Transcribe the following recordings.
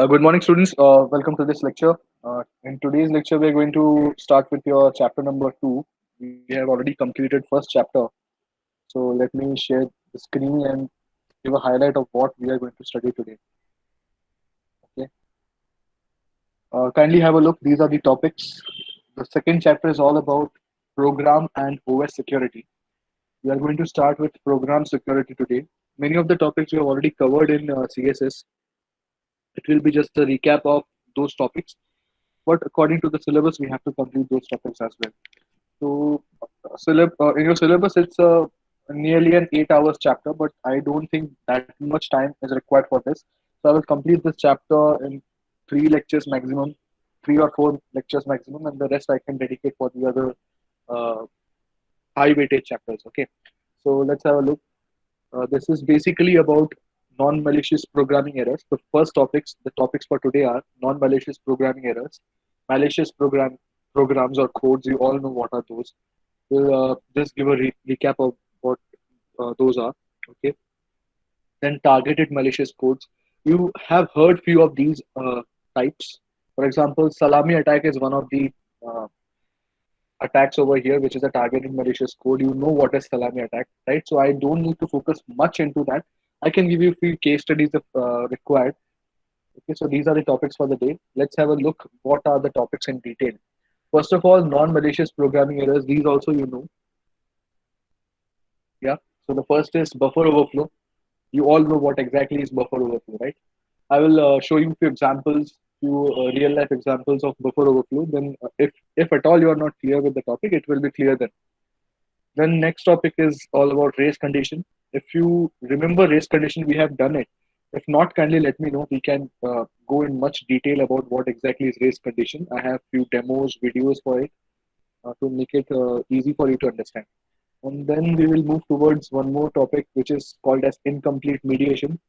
Good morning, students. Welcome to this lecture. In today's lecture, we're going to start with your chapter number 2. We have already completed first chapter. So let me share the screen and give a highlight of what we are going to study today. Okay. Kindly have a look. These are the topics. The second chapter is all about program and OS security. We are going to start with program security today. Many of the topics we have already covered in CSS. It will be just a recap of those topics, but according to the syllabus, we have to complete those topics as well. So, in your syllabus, it's nearly an 8 hours chapter, but I don't think that much time is required for this. So, I will complete this chapter in 3 lectures maximum, 3 or 4 lectures maximum, and the rest I can dedicate for the other uh, high weightage chapters. Okay, so let's have a look. This is basically about non-malicious programming errors. The first topics for today are non-malicious programming errors, malicious programs or codes. You all know what are those. We'll just give a recap of what those are. Okay. Then targeted malicious codes. You have heard few of these types. For example, salami attack is one of the uh, attacks over here, which is a targeted malicious code. You know what is salami attack, right? So I don't need to focus much into that. I can give you a few case studies if required. Okay, so these are the topics for the day. Let's have a look. What are the topics in detail? First of all, non-malicious programming errors. These also you know. Yeah. So the first is buffer overflow. You all know what exactly is buffer overflow, right? I will show you a few examples, few real life examples of buffer overflow. Then, if at all you are not clear with the topic, it will be clear then. Then next topic is all about race condition. If you remember race condition, we have done it. If not, kindly let me know. We can go in much detail about what exactly is race condition. I have few demos, videos for it to make it easy for you to understand. And then we will move towards one more topic, which is called as incomplete mediation.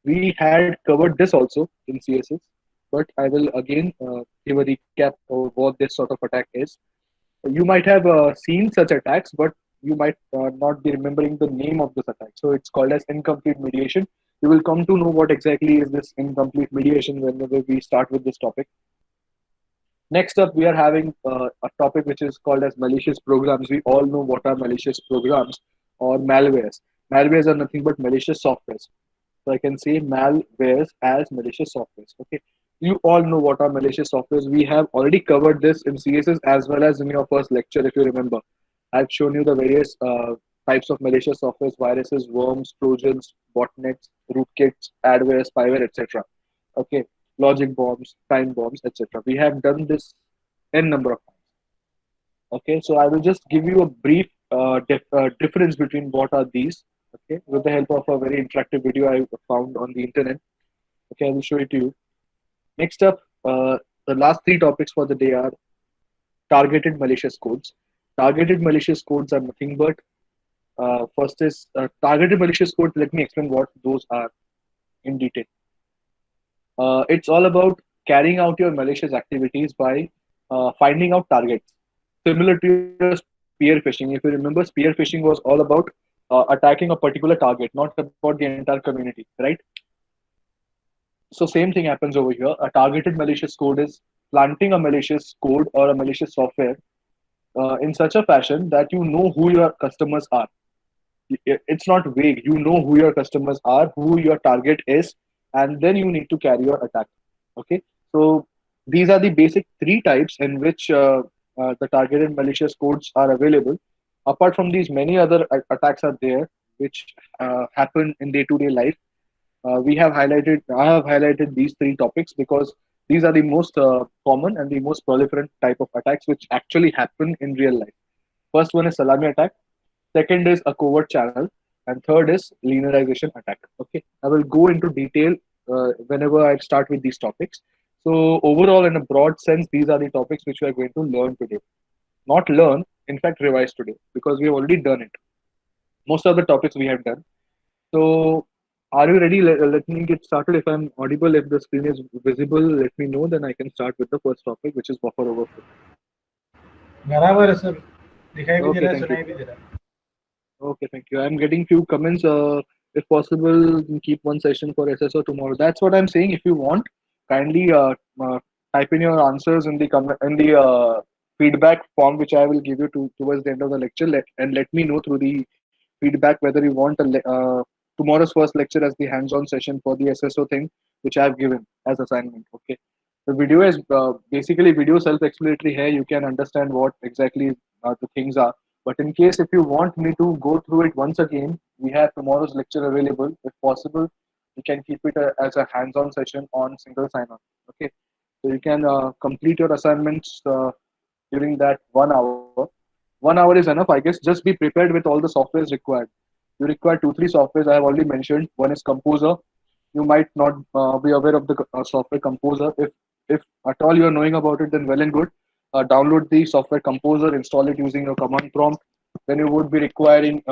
We had covered this also in CSS, but I will again give a recap of what this sort of attack is. You might have seen such attacks, but you might not be remembering the name of this attack. So it's called as incomplete mediation. You will come to know what exactly is this incomplete mediation whenever we start with this topic. Next up, we are having a topic which is called as malicious programs. We all know what are malicious programs or malwares. Malwares are nothing but malicious softwares. So I can say malwares as malicious softwares. Okay. You all know what are malicious softwares. We have already covered this in CSS as well as in your first lecture, if you remember. I've shown you the various types of malicious softwares, viruses, worms, trojans, botnets, rootkits, adware, spyware, etc. Okay, logic bombs, time bombs, etc. We have done this n number of times. Okay, so I will just give you a brief difference between what are these. Okay, with the help of a very interactive video I found on the internet. Okay, I will show it to you. Next up, the last 3 topics for the day are targeted malicious codes. Targeted malicious codes are nothing but first is targeted malicious codes. Let me explain what those are in detail. It's all about carrying out your malicious activities by finding out targets. Similar to your spear phishing. If you remember, spear phishing was all about attacking a particular target, not about the entire community, right? So same thing happens over here. A targeted malicious code is planting a malicious code or a malicious software in such a fashion that you know who your customers are. It's not vague. You know who your customers are, who your target is, and then you need to carry your attack. Okay, so these are the basic 3 types in which the targeted malicious codes are available. Apart from these, many other attacks are there which happen in day-to-day life. We have highlighted. I have highlighted these 3 topics because these are the most common and the most proliferant type of attacks which actually happen in real life. First one is salami attack. Second is a covert channel, and third is linearization attack. Okay, I will go into detail whenever I start with these topics. So overall, in a broad sense, these are the topics which we are going to learn today. Not learn, in fact, revise today because we have already done it. Most of the topics we have done. So, are you ready? Let me get started. If I'm audible, if the screen is visible, let me know. Then I can start with the first topic, which is buffer overflow. बराबर है sir. दिखाई भी दे Okay, रहा है, thank you. सुनाई भी दे रहा है. Okay, thank you. I'm getting few comments. If possible, keep one session for SSO tomorrow. That's what I'm saying. If you want, kindly type in your answers in the feedback form, which I will give you towards the end of the lecture. And let me know through the feedback whether you want tomorrow's first lecture as the hands-on session for the SSO thing, which I have given as assignment. Okay. The video is basically video self-explanatory here. You can understand what exactly the things are. But in case if you want me to go through it once again, we have tomorrow's lecture available. If possible, you can keep it as a hands-on session on single sign-on. Okay, so you can complete your assignments during that 1 hour. 1 hour is enough, I guess. Just be prepared with all the softwares required. You require 2 3 softwares I have already mentioned. One is Composer. You might not be aware of the software Composer. If at all you are knowing about it, then well and good. Download the software Composer, install it using your command prompt. Then you would be requiring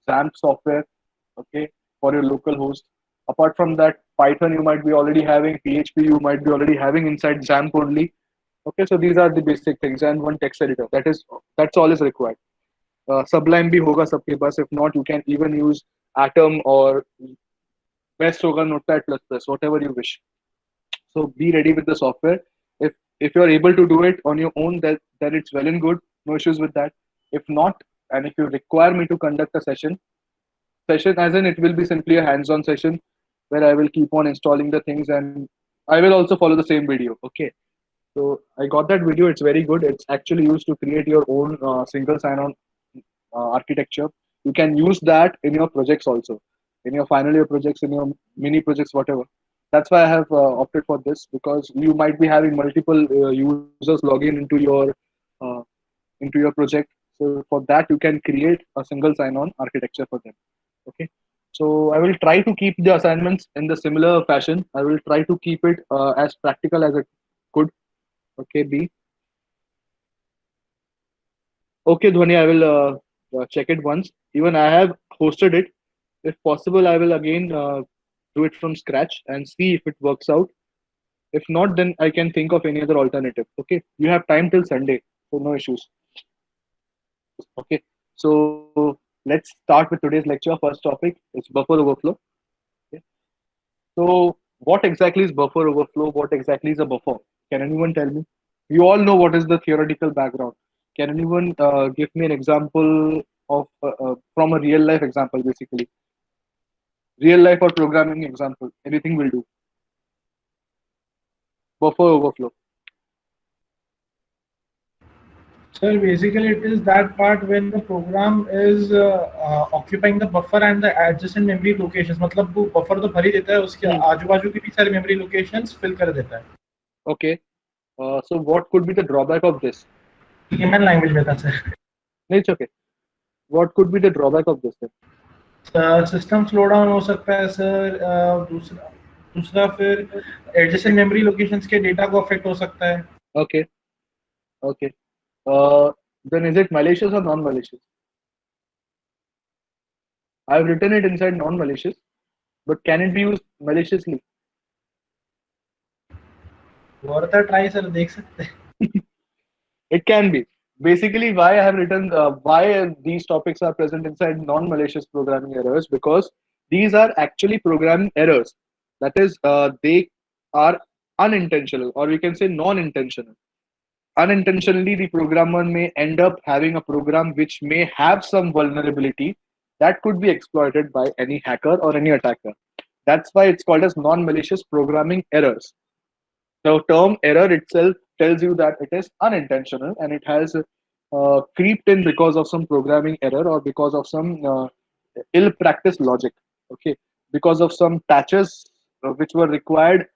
XAMPP software, okay, for your local host. Apart from that, Python you might be already having, PHP you might be already having inside XAMPP only. Okay, so these are the basic things, and one text editor. That's all is required. Sublime भी होगा सबके पास. If not, you can even use Atom or best होगा Notepad++, whatever you wish. So be ready with the software. If you're able to do it on your own, then it's well and good. No issues with that. If not, and if you require me to conduct a session as in it will be simply a hands-on session where I will keep on installing the things, and I will also follow the same video. Okay. So I got that video. It's very good. It's actually used to create your own single sign-on architecture. You can use that in your projects also, in your final year projects, in your mini projects, whatever. That's why I have opted for this, because you might be having multiple users login uh, into your project. So for that, you can create a single sign-on architecture for them. Okay. So I will try to keep the assignments in the similar fashion. I will try to keep it as practical as it could. Okay, B. Okay, Dhwani, I will check it once. Even I have hosted it. If possible, I will again do it from scratch and see if it works out. If not, then I can think of any other alternative. Okay, you have time till Sunday, so no issues. Okay, so let's start with today's lecture. First topic is buffer overflow. Okay. So, what exactly is buffer overflow? What exactly is a buffer? Can anyone tell me? You all know what is the theoretical background. Can anyone give me an example of from a real life example, basically? Real life or programming example, anything will do. Buffer overflow. Sir, basically it is that part when the program is occupying the buffer and the adjacent memory locations. मतलब वो buffer तो भर ही देता है, उसके आजू बाजू की भी सारी memory locations fill कर देता है. Okay. So what could be the drawback of this? HTML language में था sir. No, it's okay. What could be the drawback of this? System slow down हो सकता है sir. दूसरा फिर adjacent memory locations के data को affect हो सकता है. Okay. Okay. Then is it malicious or non-malicious? I've written it inside non-malicious, but can it be used maliciously? वर्ता try sir, देख सकते हैं. It can be. Basically, why I have written why these topics are present inside non-malicious programming errors, because these are actually programming errors. That is, they are unintentional, or we can say non-intentional. Unintentionally, the programmer may end up having a program which may have some vulnerability that could be exploited by any hacker or any attacker. That's why it's called as non-malicious programming errors. The term error itself tells you that it is unintentional and it has creeped in because of some programming error or because of some ill practiced logic. Okay, because of some patches which were required,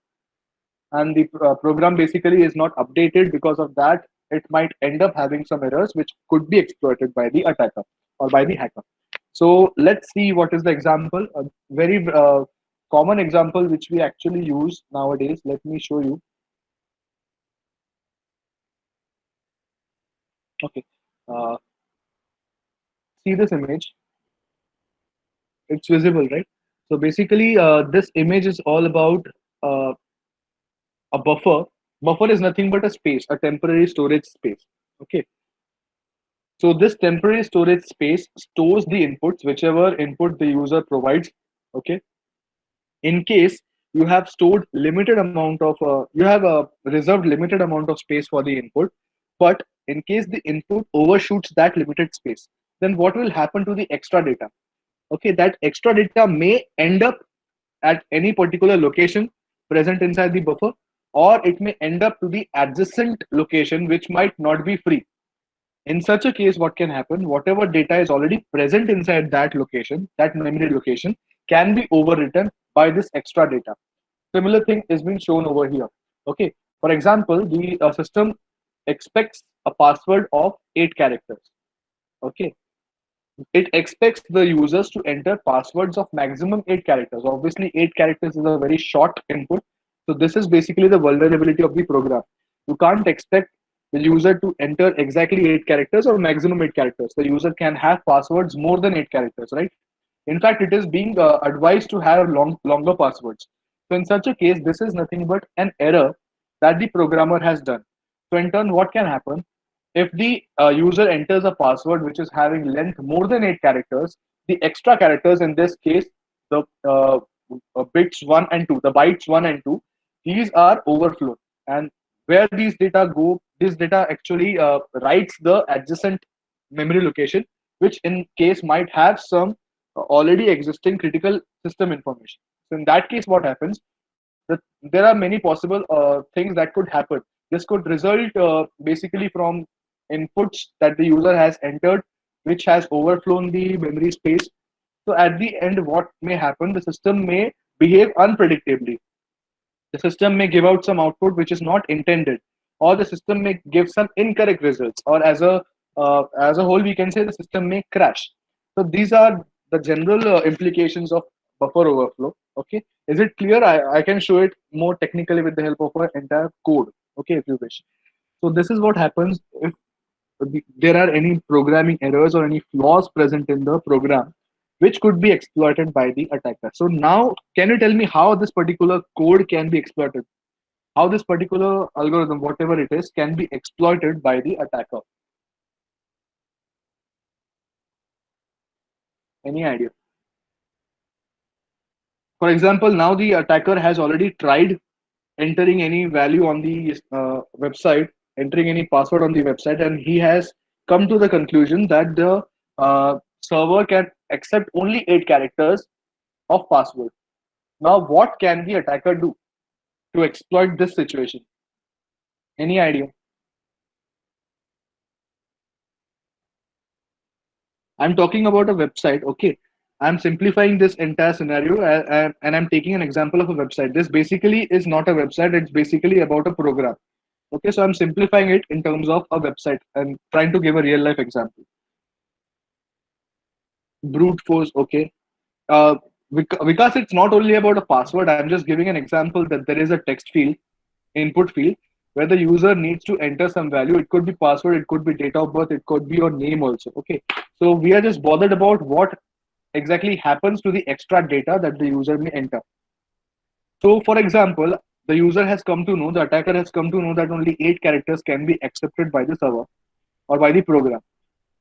and the program basically is not updated. Because of that, it might end up having some errors which could be exploited by the attacker or by the hacker. So let's see what is the example. A very common example which we actually use nowadays. Let me show you. Okay. See this image. It's visible, right? So basically, this image is all about uh, a buffer. Buffer is nothing but a space, a temporary storage space. Okay. So this temporary storage space stores the inputs, whichever input the user provides. Okay. In case you have stored limited amount of you have reserved limited amount of space for the input, but in case the input overshoots that limited space, then what will happen to the extra data? Okay, that extra data may end up at any particular location present inside the buffer, or it may end up to the adjacent location which might not be free. In such a case, what can happen? Whatever data is already present inside that location, that memory location, can be overwritten by this extra data. Similar thing is being shown over here. Okay, for example, the system expects a password of 8 characters. Okay, it expects the users to enter passwords of maximum 8 characters. Obviously, 8 characters is a very short input. So this is basically the vulnerability of the program. You can't expect the user to enter exactly 8 characters or maximum 8 characters. The user can have passwords more than 8 characters, right? In fact, it is being advised to have longer passwords. So in such a case, this is nothing but an error that the programmer has done. So in turn, what can happen? If the user enters a password which is having length more than 8 characters, the extra characters, in this case, the bits 1 and 2, the bytes 1 and 2, these are overflown. And where these data go, this data actually writes the adjacent memory location, which in case might have some already existing critical system information. So in that case, what happens? There are many possible things that could happen. This could result basically from inputs that the user has entered, which has overflown the memory space. So at the end, what may happen? The system may behave unpredictably. The system may give out some output which is not intended, or the system may give some incorrect results, or as a whole, we can say the system may crash. So these are the general implications of buffer overflow. Okay, is it clear? I can show it more technically with the help of an entire code. Okay, if you wish. So this is what happens if there are any programming errors or any flaws present in the program which could be exploited by the attacker. So now, can you tell me how this particular code can be exploited? How this particular algorithm, whatever it is, can be exploited by the attacker? Any idea? For example, now the attacker has already tried entering any value on the website, entering any password on the website, and he has come to the conclusion that the server can accept only 8 characters of password. Now, what can the attacker do to exploit this situation? Any idea? I'm talking about a website. Okay, I'm simplifying this entire scenario and I'm taking an example of a website. This basically is not a website, it's basically about a program. Okay, so I'm simplifying it in terms of a website and trying to give a real life example. Brute force, okay. Because it's not only about a password, I'm just giving an example that there is a text field, input field, where the user needs to enter some value. It could be password, it could be date of birth, it could be your name also. Okay, so we are just bothered about what exactly happens to the extra data that the user may enter. So, for example, the user has come to know, the attacker has come to know that only 8 characters can be accepted by the server or by the program.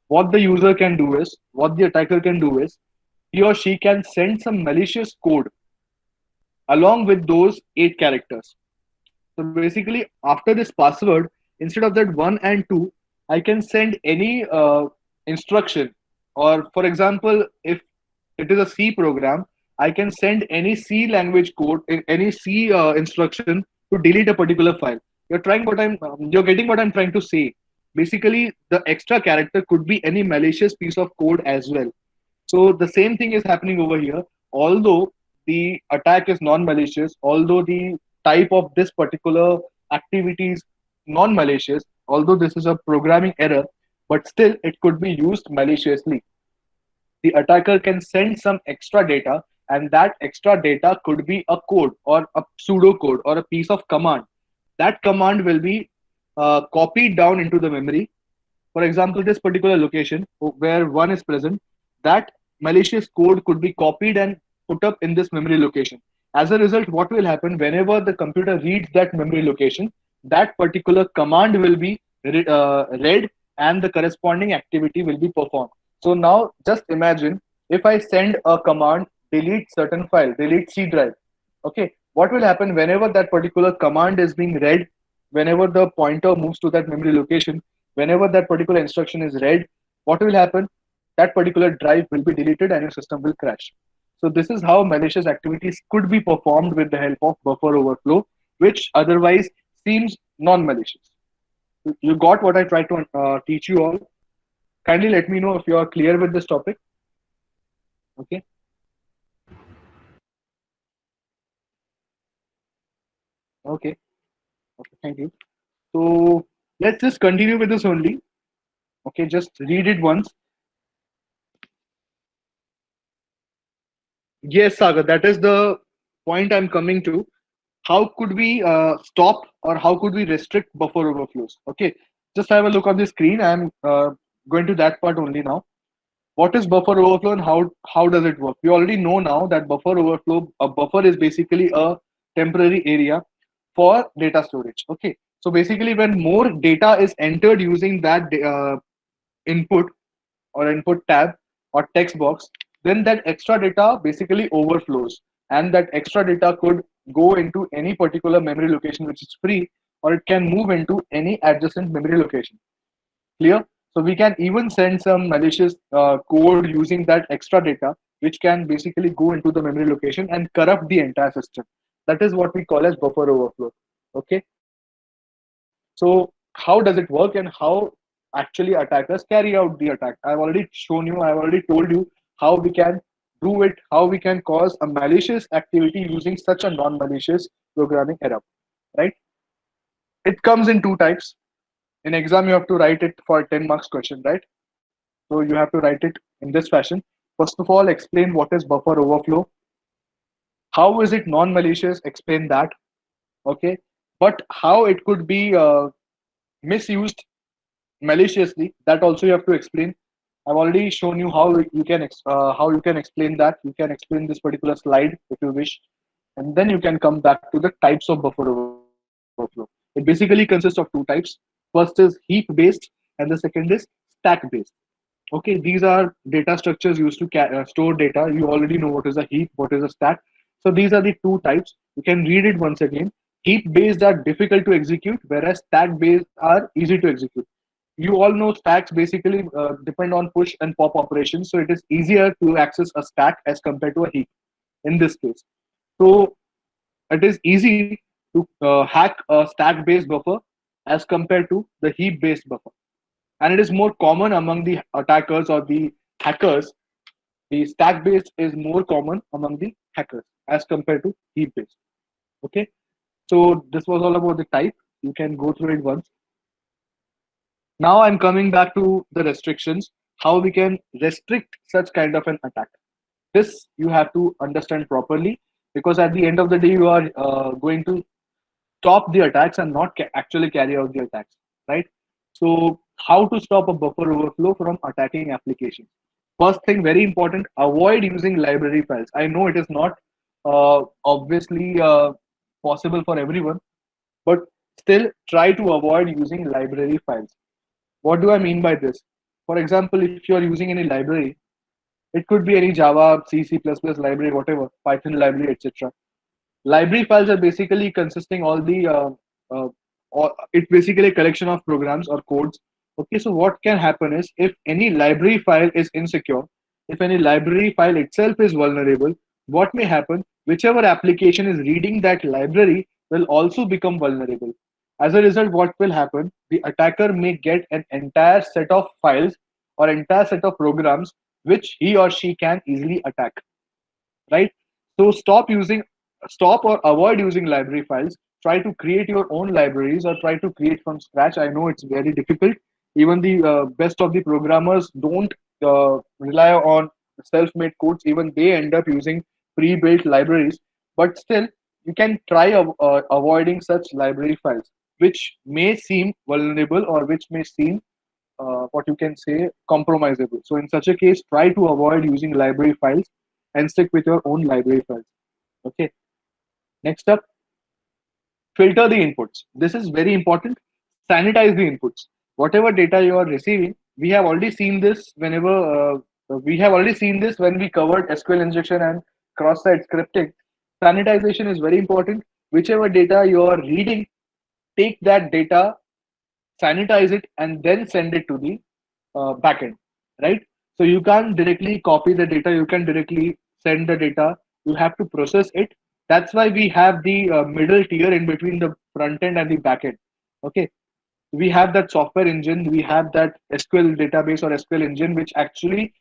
What the user can do is, what the attacker can do is, he or she can send some malicious code along with those 8 characters. So basically, after this password, instead of that 1 and 2, I can send any instruction. Or for example, if it is a C program, I can send any C language code, any C instruction to delete a particular file. You're getting what I'm trying to say. Basically, the extra character could be any malicious piece of code as well. So the same thing is happening over here. Although the attack is non-malicious, although the type of this particular activity is non-malicious, although this is a programming error, but still it could be used maliciously. The attacker can send some extra data, and that extra data could be a code or a pseudo code or a piece of command. That command will be copied down into the memory. For example, this particular location where 1 is present, that malicious code could be copied and put up in this memory location. As a result, what will happen whenever the computer reads that memory location, that particular command will be read and the corresponding activity will be performed. So now just imagine if I send a command delete certain file, delete C drive. Okay, what will happen whenever that particular command is being read, whenever the pointer moves to that memory location, whenever that particular instruction is read, what will happen? That particular drive will be deleted and your system will crash. So this is how malicious activities could be performed with the help of buffer overflow, which otherwise seems non-malicious. You got what I tried to teach you all. Kindly let me know if you are clear with this topic. Okay. Okay. Okay. Thank you. So let's just continue with this only. Okay, just read it once. Yes, Sagar, that is the point I'm coming to. How could we stop or how could we restrict buffer overflows? Okay, just have a look on the screen. I'm going to that part only now. What is buffer overflow and how does it work? We already know now that buffer overflow, a buffer is basically a temporary area for data storage. Okay, so basically when more data is entered using that input or input tab or text box, then that extra data basically overflows. And that extra data could go into any particular memory location which is free, or it can move into any adjacent memory location. Clear? So we can even send some malicious code using that extra data, which can basically go into the memory location and corrupt the entire system. That is what we call as buffer overflow. Okay. So how does it work and how actually attackers carry out the attack? I've already shown you, I've already told you how we can do it, how we can cause a malicious activity using such a non-malicious programming error, right? It comes in two types. In exam, you have to write it for a 10 marks question, right? So you have to write it in this fashion. First of all, explain what is buffer overflow. How is it non-malicious? Explain that. Okay. But how it could be misused maliciously, that also you have to explain. I've already shown you how you can explain that. You can explain this particular slide if you wish, and then you can come back to the types of buffer overflow. It basically consists of two types. First is heap based, and the second is stack based. Okay, these are data structures used to store data. You already know what is a heap, what is a stack. So these are the two types. You can read it once again. Heap based are difficult to execute, whereas stack based are easy to execute. You all know stacks basically depend on push and pop operations, so it is easier to access a stack as compared to a heap in this case. So it is easy to hack a stack based buffer as compared to the heap based buffer, and it is more common among the attackers or the hackers. The stack based is more common among the hackers as compared to heap based. Okay, so this was all about the type. You can go through it once. Now I'm coming back to the restrictions, how we can restrict such kind of an attack. This you have to understand properly, because at the end of the day you are going to stop the attacks and not actually carry out the attacks, right? So how to stop a buffer overflow from attacking applications? First thing, very important, avoid using library files. I know it is not obviously possible for everyone, but still try to avoid using library files. What do I mean by this? For example, if you are using any library, it could be any Java, C, C++ library, whatever, Python library, etc. Library files are basically consisting all the or it's basically a collection of programs or codes. Okay, so what can happen is if any library file is insecure, if any library file itself is vulnerable, what may happen? Whichever application is reading that library will also become vulnerable. As a result, what will happen? The attacker may get an entire set of files or entire set of programs which he or she can easily attack, right? So stop or avoid using library files. Try to create your own libraries or try to create from scratch. I know it's very difficult. Even the best of the programmers don't rely on self-made codes. Even they end up using pre-built libraries. But still, you can try avoiding such library files, which may seem vulnerable or which may seem what you can say compromisable. So in such a case, try to avoid using library files and stick with your own library files. Okay. Next up, filter the inputs. This is very important. Sanitize the inputs. Whatever data you are receiving, we have already seen this when we covered SQL injection and cross-site scripting. Sanitization is very important. Whichever data you are reading, take that data, sanitize it, and then send it to the backend, right? So you can't directly copy the data, you can directly send the data, you have to process it. That's why we have the middle tier in between the front end and the backend. Okay, we have that software engine, we have that SQL database or SQL engine, which actually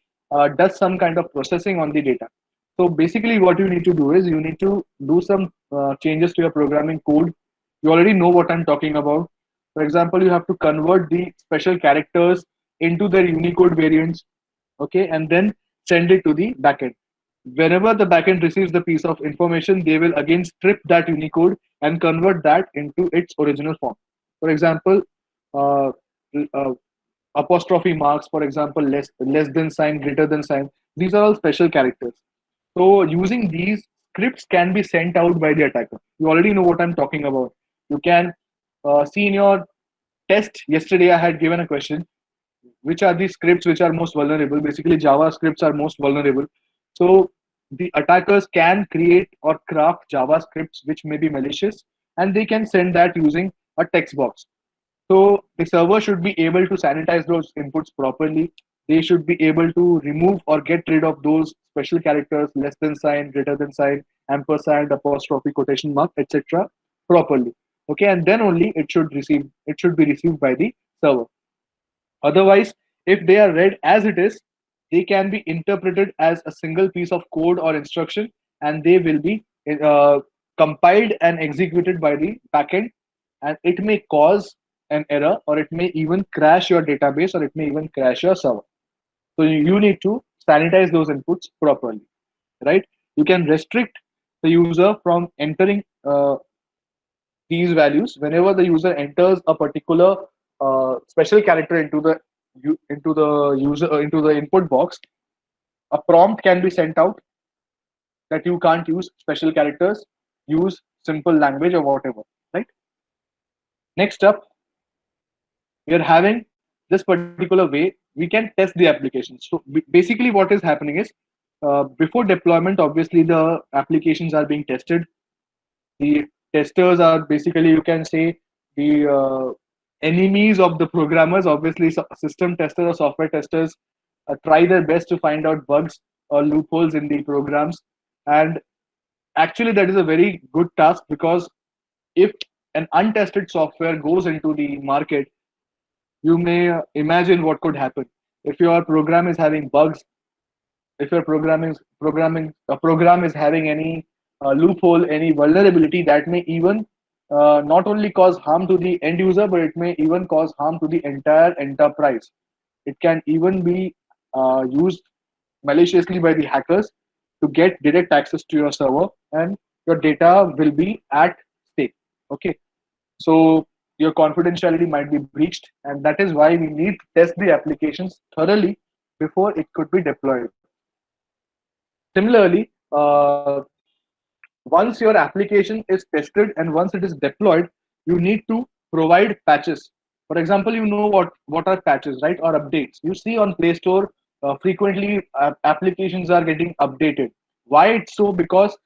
does some kind of processing on the data. So basically, what you need to do is you need to do some changes to your programming code. You already know what I'm talking about. For example, you have to convert the special characters into their Unicode variants, okay, and then send it to the backend. Whenever the backend receives the piece of information, they will again strip that Unicode and convert that into its original form. For example, uh, uh, apostrophe marks, for example, less than sign, greater than sign. These are all special characters. So using these, scripts can be sent out by the attacker. You already know what I'm talking about. You can see in your test yesterday. I had given a question: which are the scripts which are most vulnerable? Basically, Java scripts are most vulnerable. So the attackers can create or craft Java scripts which may be malicious, and they can send that using a text box. So the server should be able to sanitize those inputs properly. They should be able to remove or get rid of those special characters, less than sign, greater than sign, ampersand, apostrophe, quotation mark, etc. properly. Okay, and then only it should be received by the server. Otherwise, if they are read as it is, they can be interpreted as a single piece of code or instruction, and they will be uh, compiled and executed by the backend, and it may cause an error, or it may even crash your database, or it may even crash your server. So you need to sanitize those inputs properly, right? You can restrict the user from entering these values. Whenever the user enters a particular special character into the user into the input box, a prompt can be sent out that you can't use special characters, use simple language or whatever, right? Next up, we are having this particular way we can test the application. So basically what is happening is, before deployment, obviously the applications are being tested. The testers are basically, you can say, the enemies of the programmers. Obviously, system testers or software testers try their best to find out bugs or loopholes in the programs. And actually, that is a very good task, because if an untested software goes into the market, you may imagine what could happen. If your program is having bugs, if your programming a program is having any loophole, any vulnerability, that may even not only cause harm to the end user, but it may even cause harm to the entire enterprise. It can even be used maliciously by the hackers to get direct access to your server, and your data will be at stake. Okay, so your confidentiality might be breached, and that is why we need to test the applications thoroughly before it could be deployed. Similarly, once your application is tested and once it is deployed, you need to provide patches. For example, you know what are patches, right? Or updates. You see on Play Store, frequently applications are getting updated. Why it's so? Because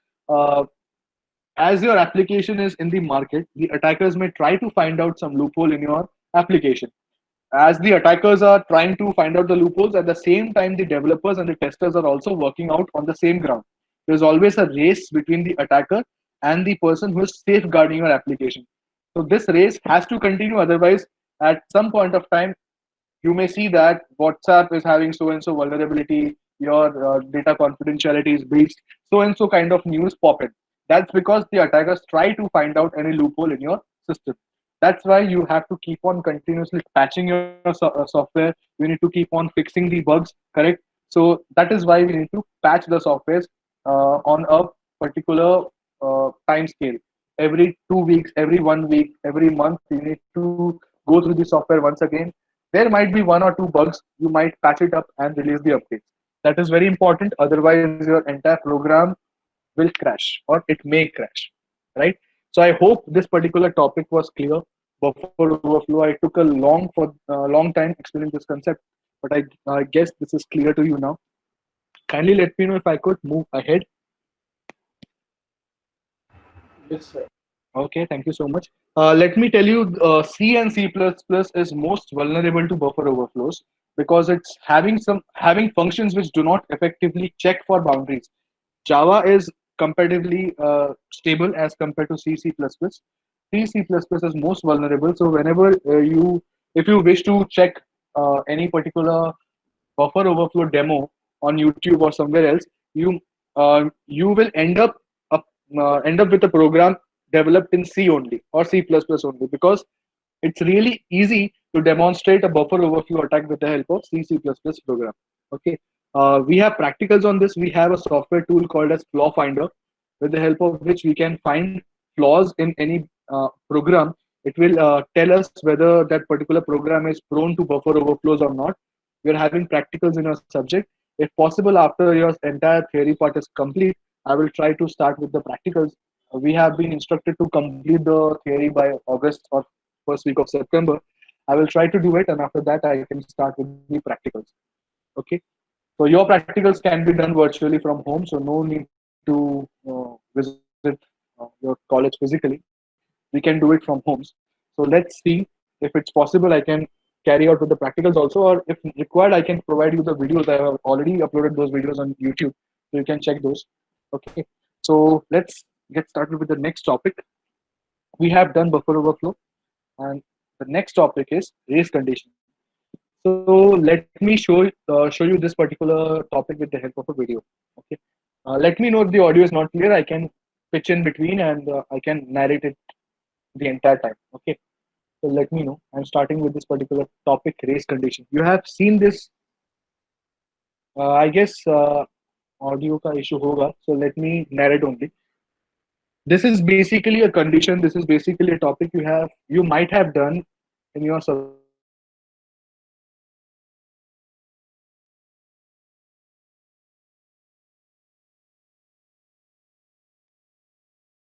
as your application is in the market, the attackers may try to find out some loophole in your application. As the attackers are trying to find out the loopholes, at the same time the developers and the testers are also working out on the same ground. There's always a race between the attacker and the person who is safeguarding your application. So this race has to continue, otherwise at some point of time you may see that WhatsApp is having so and so vulnerability, your data confidentiality is breached, so and so kind of news pop in. That's because the attackers try to find out any loophole in your system. That's why you have to keep on continuously patching your software. You need to keep on fixing the bugs, correct? So that is why we need to patch the softwares on a particular time scale. Every 2 weeks, every 1 week, every month, you need to go through the software once again. There might be one or two bugs, you might patch it up and release the updates. That is very important, otherwise your entire program will crash, or it may crash, right? So I hope this particular topic was clear. Buffer overflow, I took a long time explaining this concept, but I guess this is clear to you now. Kindly let me know if I could move ahead. Yes, sir. Okay, thank you so much. Let me tell you, C and C++ is most vulnerable to buffer overflows because it's having functions which do not effectively check for boundaries. Java is comparatively stable as compared to C++. C is most vulnerable. So whenever if you wish to check any particular buffer overflow demo on YouTube or somewhere else, you will end up with a program developed in C only or C++ only because it's really easy to demonstrate a buffer overflow attack with the help of C++ program. Okay, we have practicals on this. We have a software tool called as Flaw Finder, with the help of which we can find flaws in any program. It will tell us whether that particular program is prone to buffer overflows or not. We are having practicals in our subject. If possible, after your entire theory part is complete, I will try to start with the practicals. We have been instructed to complete the theory by August or first week of September. I will try to do it, and after that, I can start with the practicals. Okay. So your practicals can be done virtually from home, so no need to visit your college physically. We can do it from homes. So let's see if it's possible. I can carry out with the practicals also, or if required, I can provide you the videos. I have already uploaded those videos on YouTube, so you can check those. Okay. So let's get started with the next topic. We have done buffer overflow, and the next topic is race condition. So let me show you this particular topic with the help of a video. Okay. Let me know if the audio is not clear. I can pitch in between and I can narrate it the entire time. Okay. So let me know. I'm starting with this particular topic, race condition. You have seen this. I guess audio ka issue hoga. So let me narrate only. This is basically a condition. This is basically a topic you might have done in your subject in your college. Let me know if the audio is not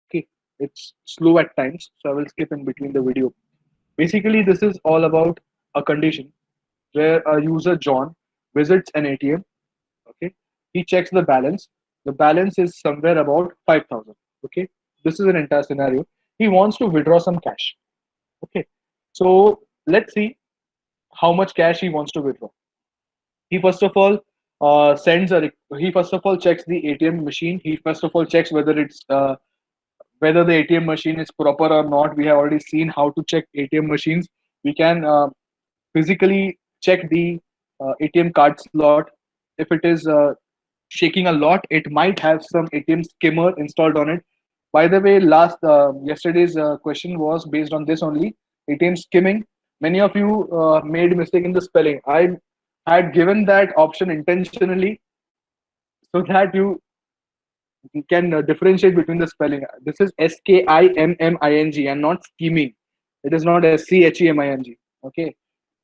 clear. Okay, it's slow at times, so I will skip in between the video. Basically, this is all about a condition where a user John visits an ATM. Okay, he checks the balance. The balance is somewhere about 5,000. Okay, this is an entire scenario. He wants to withdraw some cash. Okay, so let's see how much cash he wants to withdraw. He first of all he first of all checks the ATM machine. He first of all checks whether the ATM machine is proper or not. We have already seen how to check ATM machines. We can physically check the ATM card slot. If it is shaking a lot, it might have some ATM skimmer installed on it. By the way, last yesterday's question was based on this only, ATM skimming. Many of you made mistake in the spelling. I had given that option intentionally so that you can differentiate between the spelling. This is Skimming and not scheming. It is not Scheming. Okay,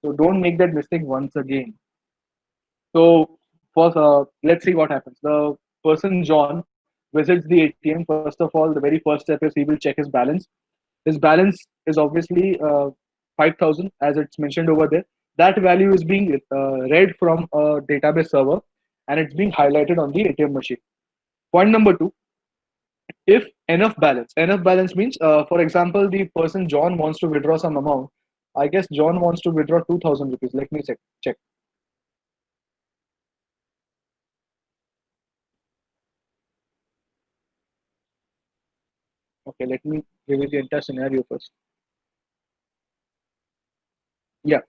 so don't make that mistake once again. So first, let's see what happens. The person John visits the ATM. First of all, the very first step is he will check his balance. His balance is obviously 5,000 as it's mentioned over there. That value is being read from a database server and it's being highlighted on the ATM machine. Point number two, if enough balance means, for example, the person John wants to withdraw some amount. I guess John wants to withdraw 2,000 rupees. Let me check. Okay, let me give you the entire scenario first. Yeah.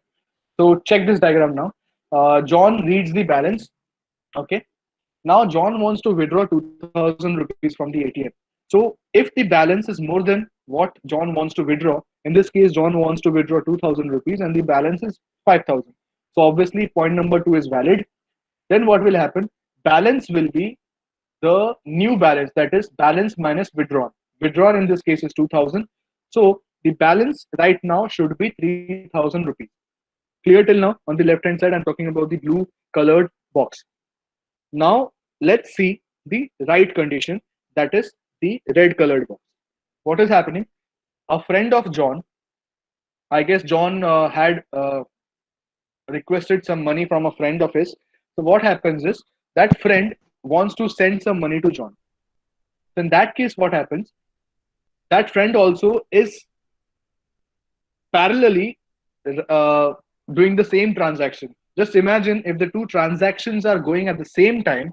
So check this diagram now. John reads the balance. Okay. Now John wants to withdraw 2,000 rupees from the ATM. So if the balance is more than what John wants to withdraw, in this case, John wants to withdraw 2,000 rupees and the balance is 5,000. So obviously point number two is valid. Then what will happen? Balance will be the new balance, that is balance minus withdrawn. Withdrawn in this case is 2,000. So the balance right now should be 3,000 rupees. Clear till now? On the left hand side, I'm talking about the blue colored box. Now let's see the right condition, that is the red colored box. What is happening? A friend of John, I guess John had requested some money from a friend of his. So what happens is that friend wants to send some money to John. So in that case, what happens? that friend also is parallelly doing the same transaction. Just imagine if the two transactions are going at the same time.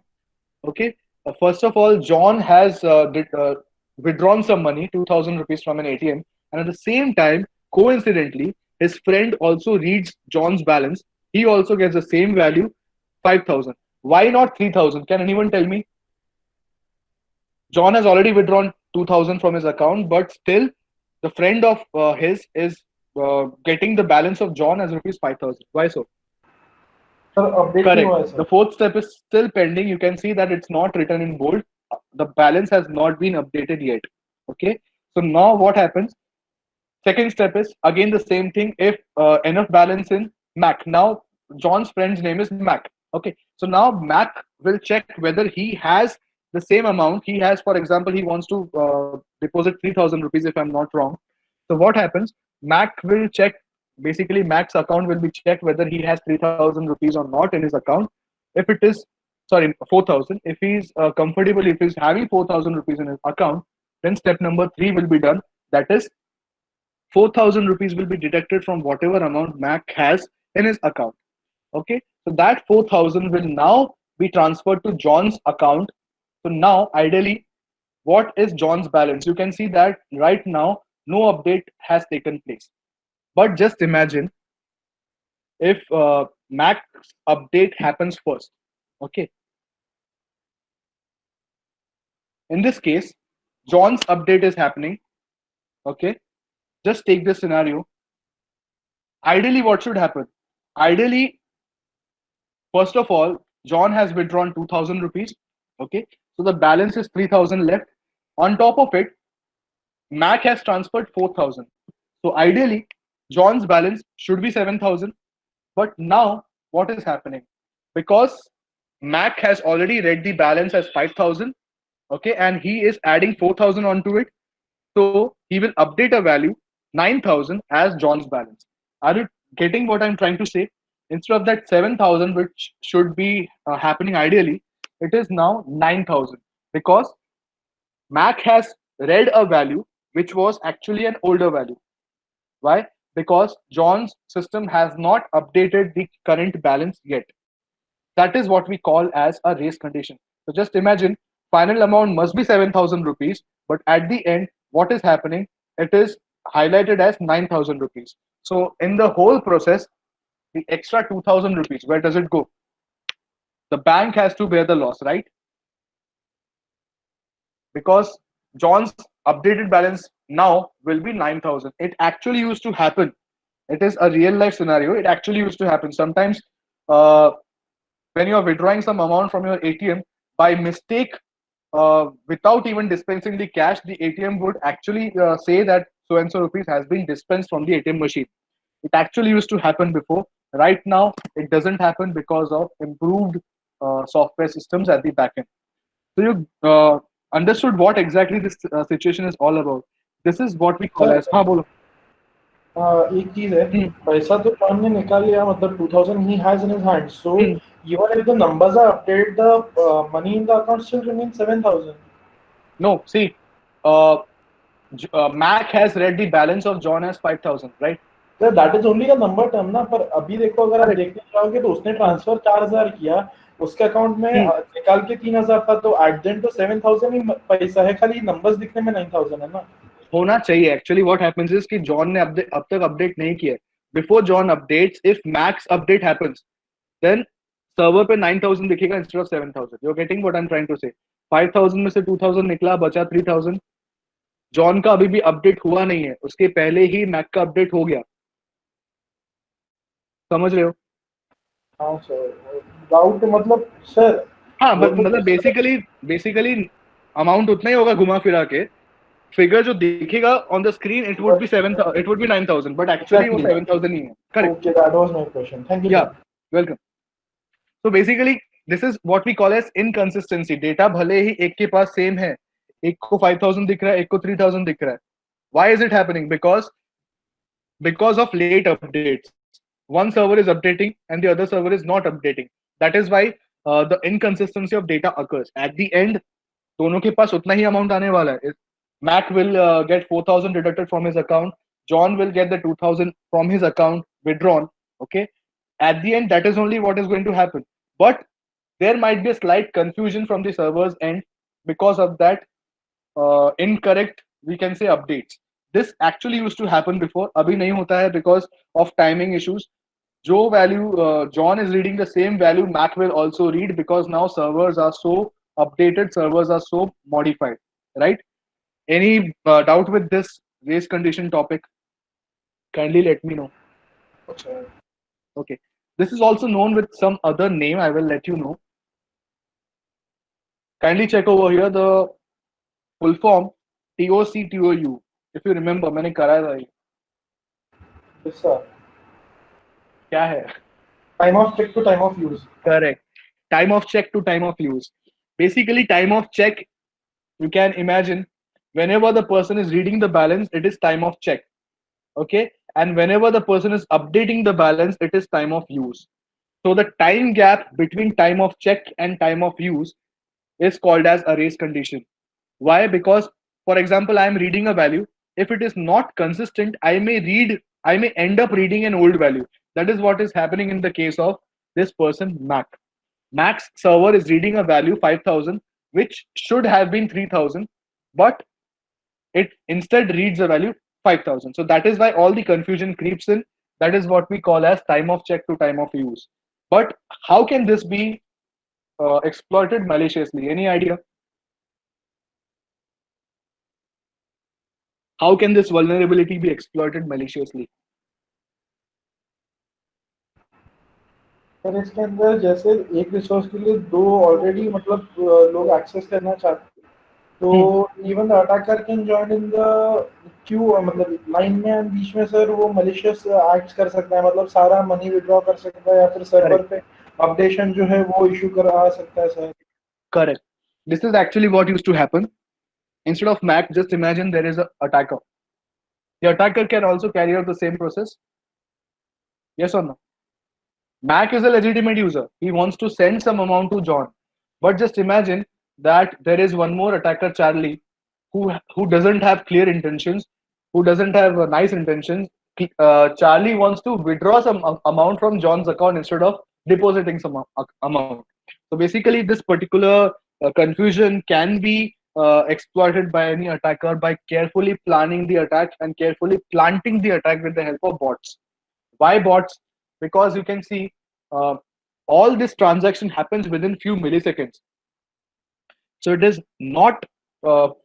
Okay. First of all, John has withdrawn some money, 2,000 rupees from an ATM, and at the same time, coincidentally, his friend also reads John's balance. He also gets the same value, 5,000. Why not 3,000? Can anyone tell me? John has already withdrawn 2,000 from his account, but still, the friend of his is getting the balance of John as rupees 5,000. Why so? Correct. The fourth step is still pending. You can see that it's not written in bold. The balance has not been updated yet. Okay. So now what happens? Second step is again the same thing. If enough balance in Mac. Now John's friend's name is Mac. Okay. So now Mac will check whether he has the same amount. He has, for example, he wants to deposit 3,000 rupees if I'm not wrong. So what happens? Mac will check. Basically, Mac's account will be checked whether he has 3,000 rupees or not in his account. If it is, sorry, 4,000. If he's comfortable, if he's having 4,000 rupees in his account, then step number 3 will be done. That is, 4,000 rupees will be deducted from whatever amount Mac has in his account. Okay, so that 4,000 will now be transferred to John's account. So now, ideally, what is John's balance? You can see that right now, no update has taken place. But just imagine if Mac's update happens first. Okay. In this case, John's update is happening. Okay. Just take this scenario. Ideally, what should happen? Ideally, first of all, John has withdrawn 2,000 rupees. Okay. So the balance is 3,000 left. On top of it, Mac has transferred 4,000. So ideally, John's balance should be 7,000. But now, what is happening? Because Mac has already read the balance as 5,000, okay, and he is adding 4,000 onto it. So he will update a value 9,000 as John's balance. Are you getting what I'm trying to say? Instead of that 7,000, which should be happening ideally, it is now 9,000 because Mac has read a value which was actually an older value. Why? Because John's system has not updated the current balance yet. That is what we call as a race condition. So just imagine, final amount must be 7,000 rupees, but at the end, what is happening? It is highlighted as 9,000 rupees. So in the whole process, the extra 2,000 rupees, where does it go? The bank has to bear the loss, right? Because John's updated balance now will be 9,000. It actually used to happen. It is a real life scenario. It actually used to happen. Sometimes when you are withdrawing some amount from your ATM, by mistake, without even dispensing the cash, the ATM would actually say that so and so rupees has been dispensed from the ATM machine. It actually used to happen before. Right now, it doesn't happen because of improved software systems at the back end. So you understood what exactly this situation is all about. This is what we call as. हाँ बोलो. एक चीज है, पैसा तो John ने निकाल लिया, मतलब 2,000 he has in his hand. So even if the numbers are updated, the money in the account still remains 7,000. No, see, Mac has read the balance of John as 5,000, right? So that is only a number term ना, पर अभी देखो अगर आप देखने जाओगे तो उसने ट्रांसफर 4,000 किया, उसके अकाउंट में निकाल के 3,000 था, तो एट द एंड तो 7,000 ही पैसा है, खाली नंबर्स दिखने में 9,000 है ना. होना चाहिए. एक्चुअली व्हाट हैपेंस इज कि जॉन ने अब तक अपडेट नहीं किया. Before John updates, if Max update happens, then server पे 9,000 दिखेगा instead of 7,000. You are getting what I am trying to say. 5,000 में से 2,000 निकला, बचा 3,000. जॉन का अभी भी अपडेट हुआ नहीं है, उसके पहले ही मैक का अपडेट हो गया. समझ रहे हो? हाँ सर, डाउट मतलब सर, हाँ मतलब बेसिकली अमाउंट उतना ही होगा घुमा फिरा के. फिगर जो दिखेगा on the screen, it would be 9,000, but actually वो 7,000 ही है. Correct. Okay, that was my question. Thank you. या welcome. So basically, this is what we call as inconsistency. Data भले ही एक के पास सेम है, एक को 5,000 दिख रहा है, एक को 3,000 दिख रहा है. Why is it happening? Because of late updates. One server is updating and the other server is not updating. That is why the inconsistency of data occurs. At the end, दोनों के पास उतना ही amount आने वाला है. Mac will get 4,000 deducted from his account. John will get the 2,000 from his account withdrawn. Okay. At the end, that is only what is going to happen. But there might be a slight confusion from the server's end because of that incorrect, we can say, updates. This actually used to happen before. Abhi nahi hota hai because of timing issues. Joe value, John is reading the same value Mac will also read because now servers are so updated, servers are so modified, right? Any doubt with this race condition topic? Kindly let me know. Okay. Okay. This is also known with some other name. I will let you know. Kindly check over here the full form TOCTOU. If you remember, मैंने कराया था ये. Yes, sir. क्या है? Time of check to time of use. Correct. Time of check to time of use. Basically, time of check, you can imagine whenever the person is reading the balance, it is time of check. Okay. And whenever the person is updating the balance, it is time of use. So the time gap between time of check and time of use is called as a race condition. Why? Because, for example, I am reading a value. If it is not consistent, I may end up reading an old value. That is what is happening in the case of this person, Mac. Mac's server is reading a value 5,000, which should have been 3,000, but it instead reads a value 5,000. So that is why all the confusion creeps in. That is what we call as time of check to time of use. But how can this be exploited maliciously? Any idea? How can this vulnerability be exploited maliciously? Sir इसके अंदर जैसे एक resource के लिए दो already मतलब लोग access करना चाहते हैं तो even the attacker can join in the Q मतलब लाइन में बीच में सर वो मलिशियस एक्ट्स कर सकता है मतलब सारा मनी विड्रॉ कर सकता है या फिर सर्वर पे अपडेशन जो है वो इशू करा सकता है sir. Correct. This is actually what used to happen. Instead of Mac, just imagine there is an attacker. The attacker can also carry out the same process. Yes or no? Mac is a legitimate user. He wants to send some amount to John. But just imagine that there is one more attacker, Charlie, who doesn't have clear intentions, who doesn't have nice intentions. Charlie wants to withdraw some amount from John's account instead of depositing some amount. So basically, this particular confusion can be exploited by any attacker by carefully planning the attack and carefully planting the attack with the help of bots. Why bots? Because you can see uh, all this transaction happens within few milliseconds. So it is not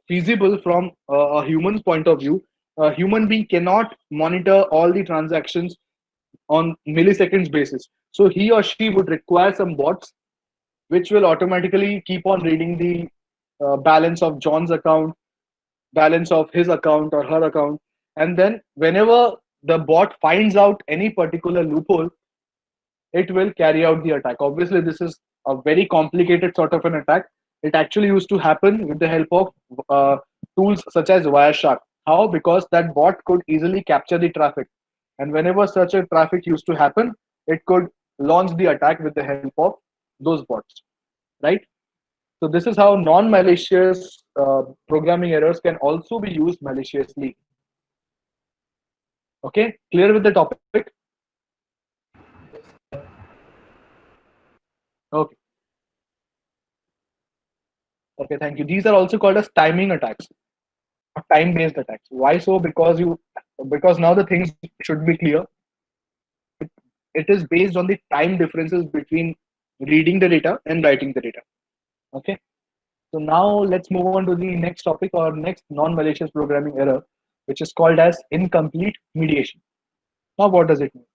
feasible from a human's point of view. A human being cannot monitor all the transactions on milliseconds basis. So he or she would require some bots which will automatically keep on reading the balance of John's account, balance of his account or her account. And then whenever the bot finds out any particular loophole, it will carry out the attack. Obviously, this is a very complicated sort of an attack. It actually used to happen with the help of tools such as Wireshark. How? Because that bot could easily capture the traffic. And whenever such a traffic used to happen, it could launch the attack with the help of those bots. Right? So this is how non-malicious programming errors can also be used maliciously. Okay, clear with the topic? Okay. Okay, thank you. These are also called as timing attacks, time-based attacks. Why so? Because now the things should be clear. It is based on the time differences between reading the data and writing the data. Okay. So now let's move on to the next topic or next non-malicious programming error, which is called as incomplete mediation. Now, what does it mean?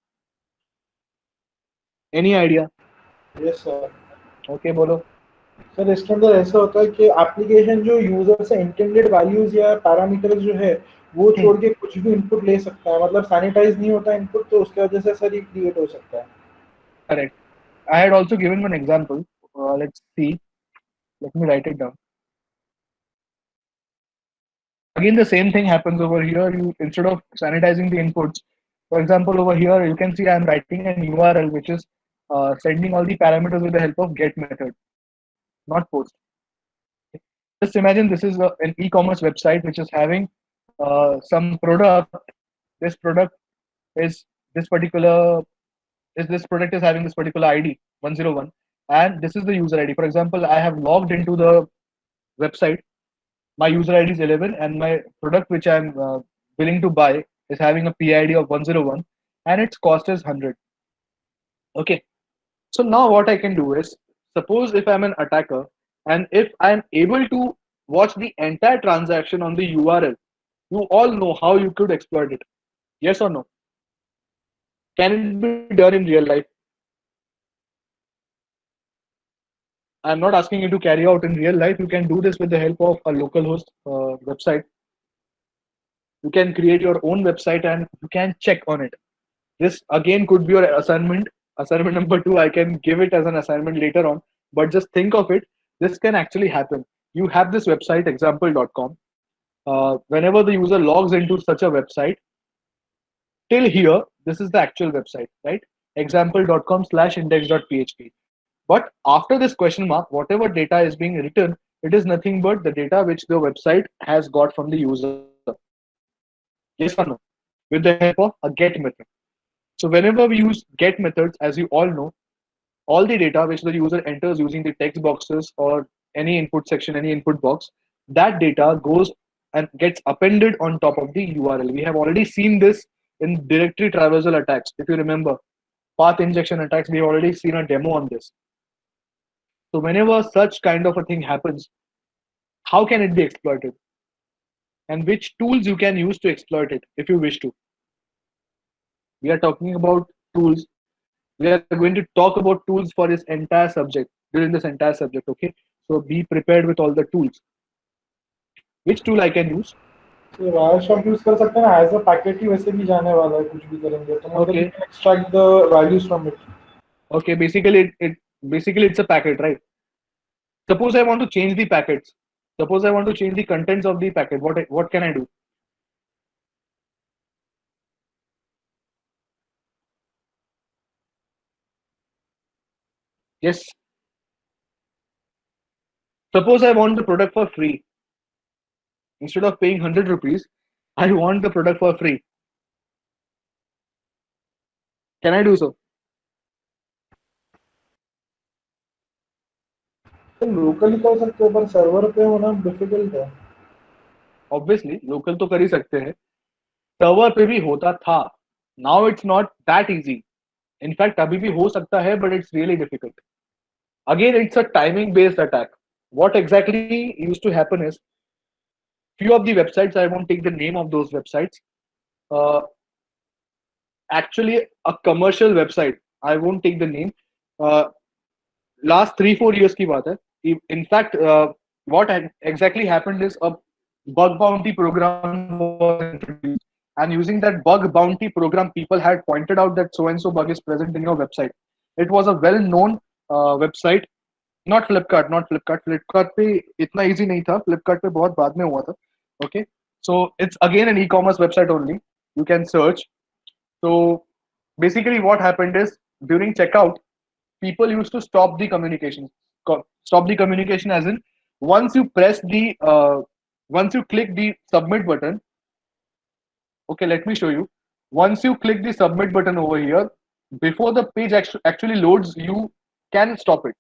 Any idea? Yes sir. Okay, बोलो. Sir इसके अंदर ऐसा होता है कि application जो user से intended values या पैरामीटर्स जो है वो छोड़ के कुछ भी इनपुट ले सकता है मतलब सैनिटाइज नहीं होता इनपुट तो उसकी वजह से सर ये क्रिएट हो सकता है. Correct. I had also given one example. Let's see. Let me write it down. Again, the same thing happens over here. You instead of sanitizing the inputs, for example, over here you can see I am writing an URL which is sending all the parameters with the help of get method, not post. Just imagine this is an e-commerce website which is having some product. This product is this particular this product is having this particular ID 101, and this is the user ID. For example, I have logged into the website. My user ID is 11, and my product which I'm willing to buy is having a PID of 101, and its cost is 100. Okay. So now what I can do is, suppose if I'm an attacker and if I'm able to watch the entire transaction on the URL, you all know how you could exploit it. Yes or no? Can it be done in real life? I'm not asking you to carry out in real life. You can do this with the help of a localhost website. You can create your own website and you can check on it. This again could be your assignment. Assignment number 2, I can give it as an assignment later on. But just think of it. This can actually happen. You have this website example.com. Whenever the user logs into such a website, till here, this is the actual website, right? example.com/index.php. But after this question mark, whatever data is being written, it is nothing but the data which the website has got from the user. Yes or no? With the help of a get method. So whenever we use get methods, as you all know, all the data which the user enters using the text boxes or any input section, any input box, that data goes and gets appended on top of the URL. We have already seen this in directory traversal attacks. If you remember, path injection attacks, we have already seen a demo on this. So whenever such kind of a thing happens, how can it be exploited? And which tools you can use to exploit it if you wish to. We are talking about tools. We are going to talk about tools for this entire subject during this entire subject. Okay, so be prepared with all the tools. Which tool I can use? तो Wireshark use कर सकते हैं ना, as a packet ही वैसे भी जाने वाला है, कुछ भी करेंगे तो मतलब Okay. you can extract the values from it. Okay, basically it's a packet, right? Suppose I want to change the packets. Suppose I want to change the contents of the packet. What can I do? Yes. Suppose I want the product for free. Instead of paying 100 rupees, I want the product for free. Can I do so? तो locally कर सकते हो पर server पे होना difficult है. Obviously, local तो कर ही सकते हैं. सर्वर पे भी होता था. Now it's not that easy. In fact, अभी भी हो सकता है, but it's really difficult. Again, it's a timing based attack. What exactly used to happen is, few of the websites, I won't take the name of those websites, uh, actually a commercial website, I won't take the name, uh, last 3-4 years की बात है. In fact, what exactly happened is a bug bounty program was introduced, and using that bug bounty program, people had pointed out that so and so bug is present in your website. It was a well known website. Not Flipkart, not Flipkart. Flipkart पे इतना easy नहीं था. Flipkart पे बहुत बाद में हुआ था. Okay, so it's again an e-commerce website only. You can search. So basically, what happened is, during checkout, people used to stop the communication. Stop the communication as in, once you press the once you click the submit button. Okay, let me show you. Once you click the submit button over here, before the page actually loads, you can stop it,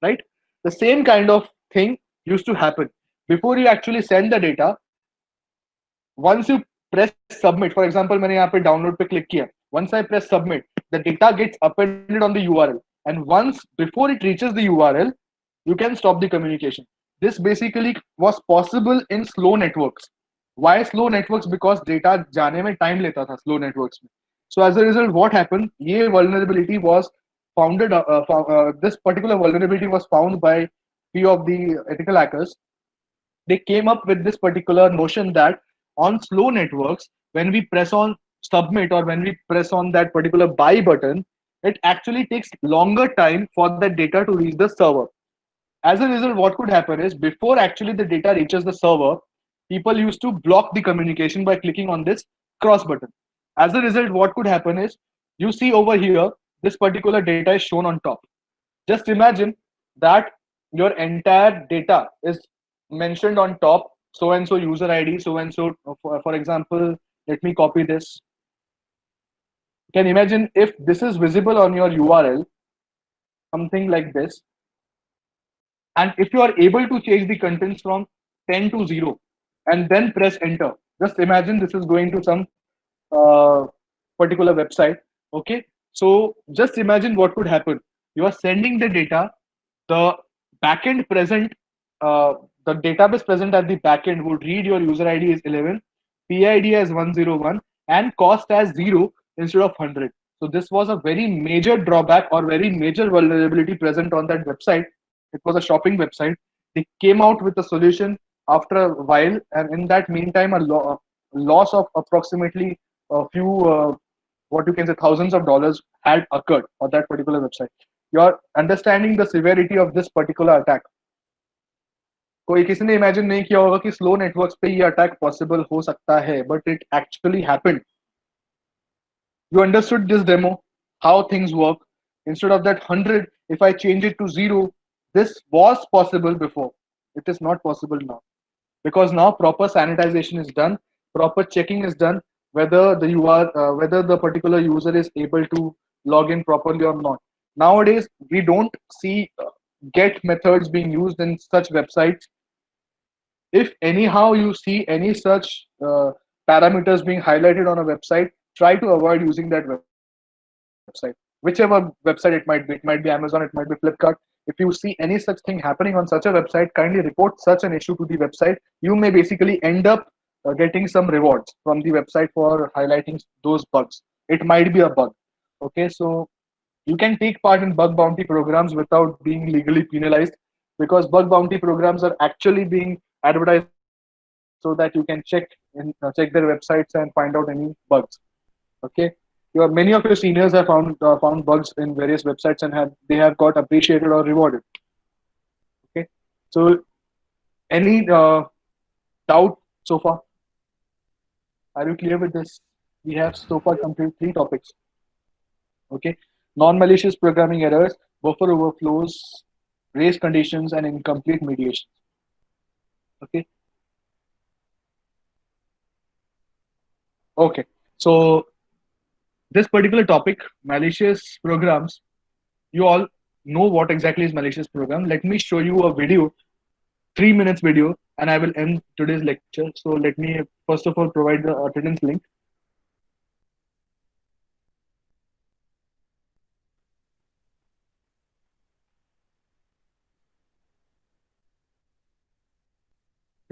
right? The same kind of thing used to happen before you actually send the data. Once you press submit, for example, मैंने यहाँ पे download पे click किया. Once I press submit, the data gets appended on the URL, and once before it reaches the URL, you can stop the communication. This basically was possible in slow networks. Why slow networks? Because data जाने में time लेता था slow networks में. So as a result, what happened? ये vulnerability was founded. This particular vulnerability was found by few of the ethical hackers. They came up with this particular notion that on slow networks, when we press on submit or when we press on that particular buy button, it actually takes longer time for the data to reach the server. As a result, what could happen is, before actually the data reaches the server, people used to block the communication by clicking on this cross button. As a result, what could happen is, you see over here, this particular data is shown on top. Just imagine that your entire data is mentioned on top, so and so user ID, so and so. For example, let me copy this. You can imagine if this is visible on your URL, something like this, and if you are able to change the contents from 10 to 0 and then press enter, just imagine this is going to some uh, particular website. Okay, so just imagine what could happen. You are sending the data, the backend present, uh, the database present at the backend would read your user ID is 11, PID as 101, and cost as 0 instead of 100. So this was a very major drawback or very major vulnerability present on that website. It was a shopping website. They came out with a solution after a while, and in that meantime, loss of approximately a few, what you can say, thousands of dollars had occurred on that particular website. You're understanding the severity of this particular attack. कोई किसी ने imagine नहीं किया होगा कि slow networks पे ये attack possible हो सकता है, but it actually happened. You understood this demo, how things work. Instead of that 100, if I change it to 0, this was possible before. It is not possible now. Because now proper sanitization is done, proper checking is done, whether whether the particular user is able to log in properly or not. Nowadays, we don't see get methods being used in such websites. If anyhow you see any such parameters being highlighted on a website, try to avoid using that website, whichever website it might be. It might be Amazon, it might be Flipkart. If you see any such thing happening on such a website, kindly report such an issue to the website. You may basically end up getting some rewards from the website for highlighting those bugs. It might be a bug. Okay, so you can take part in bug bounty programs without being legally penalized, because bug bounty programs are actually being advertised so that you can check their websites and find out any bugs. Okay, many of your seniors have found bugs in various websites and they have got appreciated or rewarded. Okay, so any doubt so far? Are you clear with this? We have so far completed 3 topics. Okay, non-malicious programming errors, buffer overflows, race conditions, and incomplete mediation. Okay. Okay. So this particular topic, malicious programs, you all know what exactly is malicious program. Let me show you a video, 3 minutes video, and I will end today's lecture. So let me first of all provide the attendance link.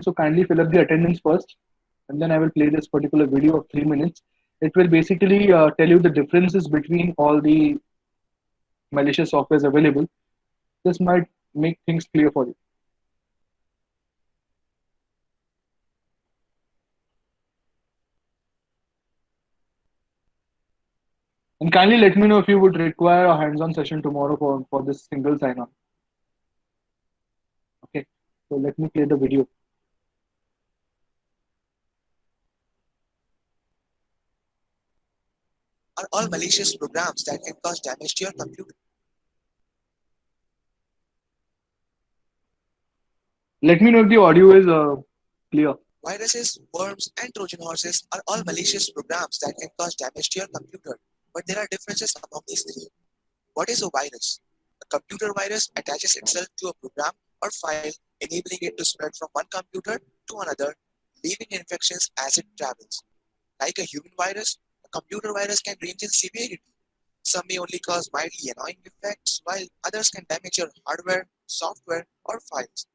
So kindly fill up the attendance first, and then I will play this particular video of 3 minutes. It will basically tell you the differences between all the malicious softwares available. This might make things clear for you. And kindly let me know if you would require a hands-on session tomorrow for this single sign-on. Okay, so let me play the video. Are all malicious programs that can cause damage to your computer. Let me know if the audio is clear. Viruses, worms, and Trojan horses are all malicious programs that can cause damage to your computer. But there are differences among these 3. What is a virus? A computer virus attaches itself to a program or file, enabling it to spread from one computer to another, leaving infections as it travels. Like a human virus, a computer virus can range in severity. Some may only cause mildly annoying effects, while others can damage your hardware, software, or files.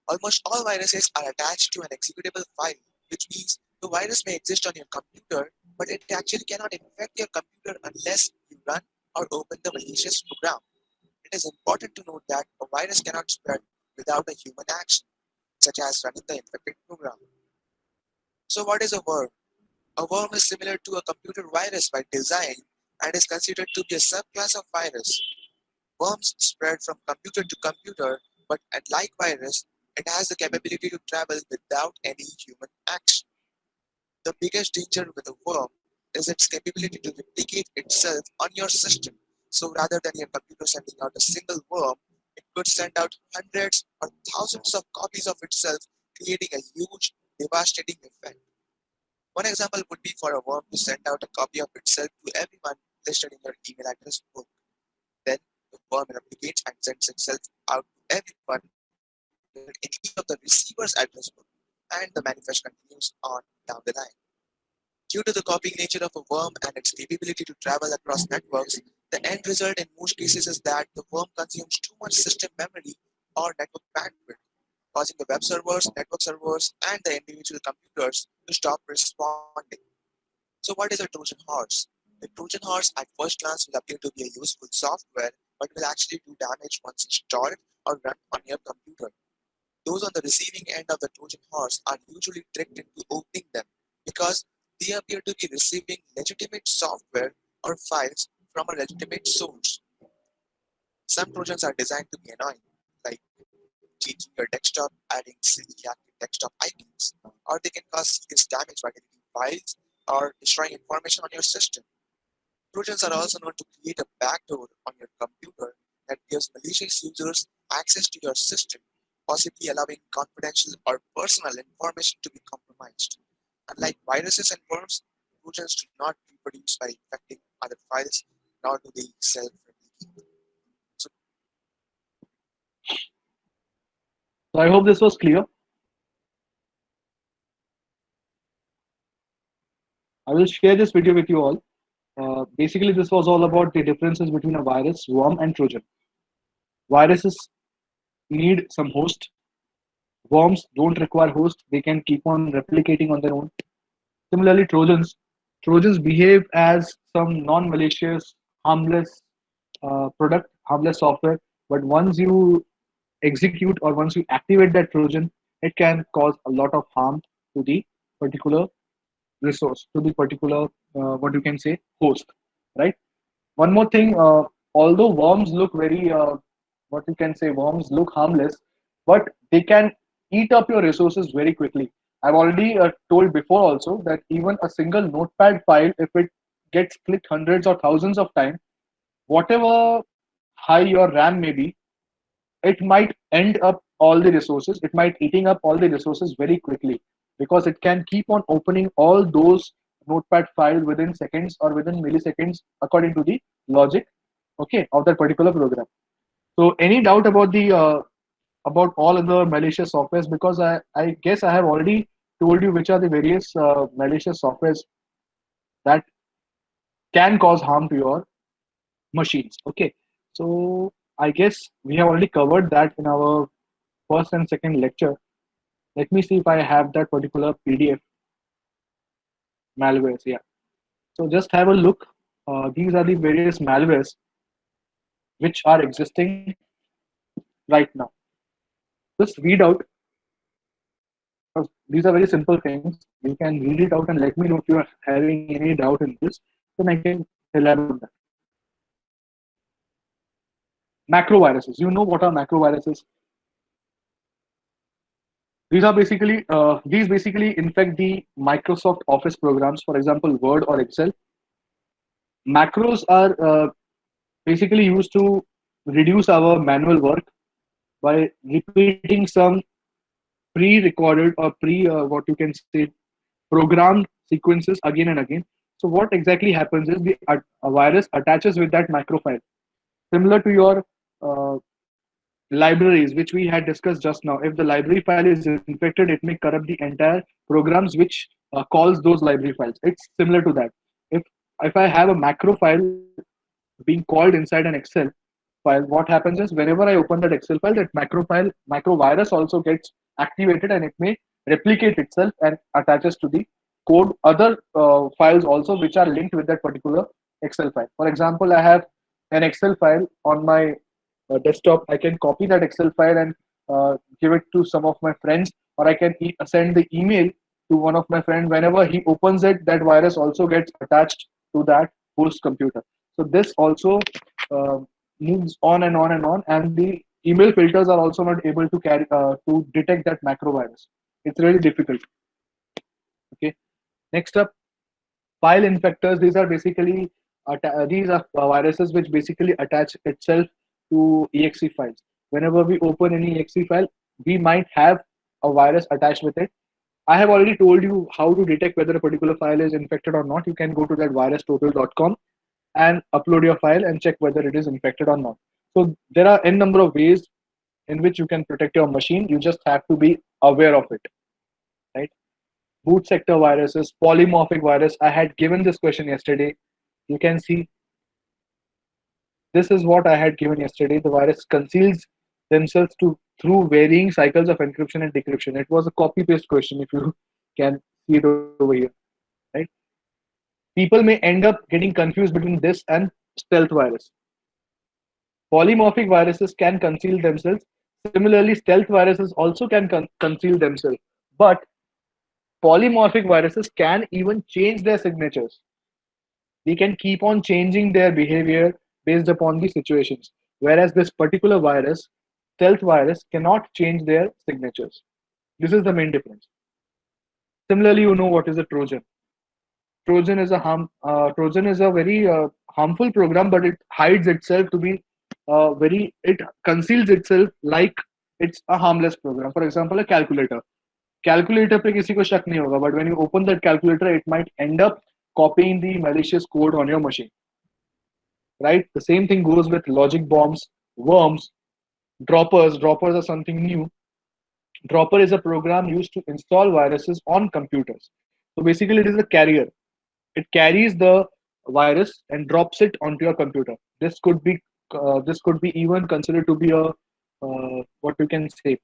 Almost all viruses are attached to an executable file, which means the virus may exist on your computer, but it actually cannot infect your computer unless you run or open the malicious program. It is important to note that a virus cannot spread without a human action, such as running the infected program. So what is a worm? A worm is similar to a computer virus by design and is considered to be a subclass of virus. Worms spread from computer to computer, but unlike virus, it has the capability to travel without any human action. The biggest danger with a worm is its capability to replicate itself on your system. So rather than your computer sending out a single worm, it could send out hundreds or thousands of copies of itself, creating a huge, devastating effect. One example would be for a worm to send out a copy of itself to everyone listed in your email address book. Then the worm replicates and sends itself out to everyone listed in each of the receiver's address book, and the manifest continues on down the line. Due to the copying nature of a worm and its capability to travel across networks, the end result in most cases is that the worm consumes too much system memory or network bandwidth, causing the web servers, network servers, and the individual computers to stop responding. So what is a Trojan horse? The Trojan horse at first glance will appear to be a useful software, but will actually do damage once installed or run on your computer. Those on the receiving end of the Trojan horse are usually tricked into opening them because they appear to be receiving legitimate software or files from a legitimate source. Some Trojans are designed to be annoying, like changing your desktop, adding silly active desktop icons, or they can cause serious damage by deleting files or destroying information on your system. Trojans are also known to create a backdoor on your computer that gives malicious users access to your system, possibly allowing confidential or personal information to be compromised. Unlike viruses and worms, Trojans do not reproduce by infecting other files, nor do they self-replicate. So, So I hope this was clear. I will share this video with you all. Basically, this was all about the differences between a virus, worm, and Trojan. Viruses need some host. Worms don't require host. They can keep on replicating on their own. Similarly, Trojans behave as some non-malicious, harmless product, harmless software. But once you execute or once you activate that Trojan, it can cause a lot of harm to the particular resource, to the particular what you can say host, right? One more thing, although worms look very what you can say worms look harmless, but they can eat up your resources very quickly. I've already told before also that even a single notepad file, if it gets clicked hundreds or thousands of times, whatever high your RAM may be, it might end up all the resources. It might eating up all the resources very quickly because it can keep on opening all those notepad files within seconds or within milliseconds according to the logic, okay, of that particular program. So any doubt about the about all other malicious softwares? Because I guess I have already told you which are the various malicious softwares that can cause harm to your machines. Okay, so I guess we have already covered that in our first and second lecture. Let me see if I have that particular PDF malwares. Yeah. So just have a look. These are the various malwares which are existing right now. Just read out. These are very simple things. You can read it out and let me know if you are having any doubt in this. Then I can elaborate on that. Macro viruses. You know what are macro viruses? These basically infect the Microsoft Office programs, for example, Word or Excel. Macros are basically used to reduce our manual work by repeating some pre-recorded or what you can say programmed sequences again and again. So what exactly happens is a virus attaches with that macro file, similar to your libraries, which we had discussed just now. If the library file is infected, it may corrupt the entire programs which calls those library files. It's similar to that. If I have a macro file being called inside an Excel file, what happens is whenever I open that Excel file, that macro virus also gets activated and it may replicate itself and attaches to the code other files also which are linked with that particular Excel file. For example, I have an Excel file on my desktop. I can copy that Excel file and give it to some of my friends, or I can send the email to one of my friends. Whenever he opens it, that virus also gets attached to that host computer. So this also moves on and on and on, and the email filters are also not able to carry to detect that macro virus. It's really difficult. Okay. Next up, file infectors. These are viruses which basically attach itself to exe files. whenever we open any exe file, we might have a virus attached with it. I have already told you how to detect whether a particular file is infected or not. You can go to that virustotal.com and upload your file and check whether it is infected or not. So there are n number of ways in which you can protect your machine. You just have to be aware of it, right? Boot sector viruses, polymorphic virus. I had given this question yesterday. You can see this is what I had given yesterday. The virus conceals themselves through varying cycles of encryption and decryption. It was a copy paste question, if you can see it over here, right? People may end up getting confused between this and stealth virus. Polymorphic viruses can conceal themselves. Similarly, stealth viruses also can conceal themselves. But polymorphic viruses can even change their signatures. They can keep on changing their behavior based upon the situations. Whereas this particular virus, stealth virus, cannot change their signatures. This is the main difference. Similarly, you know what is a Trojan. Trojan is a very harmful program, but it hides itself to be it conceals itself like it's a harmless program. For example, a calculator. Calculator पे किसी को शक नहीं होगा, but when you open that calculator, it might end up copying the malicious code on your machine. Right? The same thing goes with logic bombs, worms, droppers. Droppers are something new. Dropper is a program used to install viruses on computers. So basically, it is a carrier. It carries the virus and drops it onto your computer. This could be even considered to be a what we can say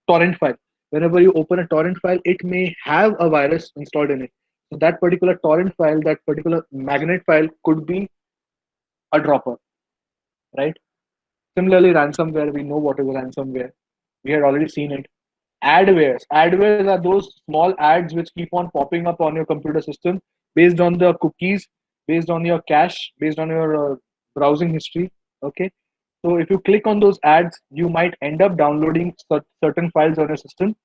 torrent file. Whenever you open a torrent file, it may have a virus installed in it. So that particular torrent file, that particular magnet file could be a dropper, right? Similarly, ransomware, we know what is ransomware. We had already seen it. Adwares. Adwares are those small ads which keep on popping up on your computer system based on the cookies, based on your cache, based on your browsing history. Okay. So if you click on those ads, you might end up downloading certain files on your system,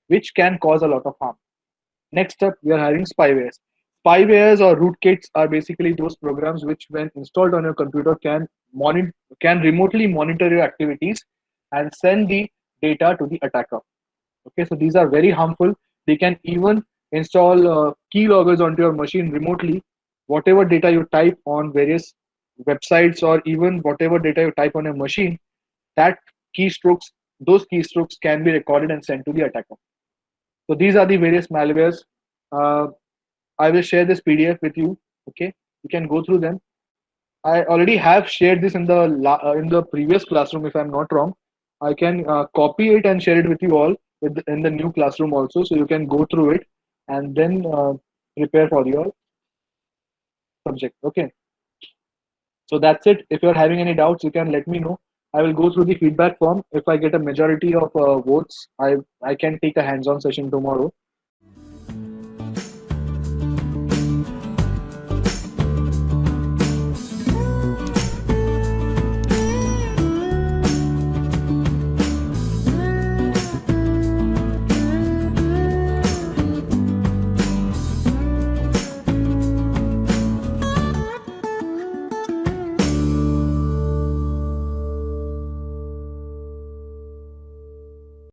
which can cause a lot of harm. Next up, we are having spywares. Spywares or rootkits are basically those programs which, when installed on your computer, can remotely monitor your activities and send the data to the attacker. Okay, so these are very harmful. They can even install keyloggers onto your machine remotely. Whatever data you type on various websites or even whatever data you type on a machine, that those keystrokes can be recorded and sent to the attacker. So these are the various malwares. I will share this PDF with you. Okay, you can go through them. I already have shared this in the previous classroom, if I'm not wrong. I can copy it and share it with you all in the new classroom also, so you can go through it and then prepare for your subject. Okay. So that's it. If you're having any doubts, you can let me know. I will go through the feedback form. If I get a majority of votes, I can take a hands-on session tomorrow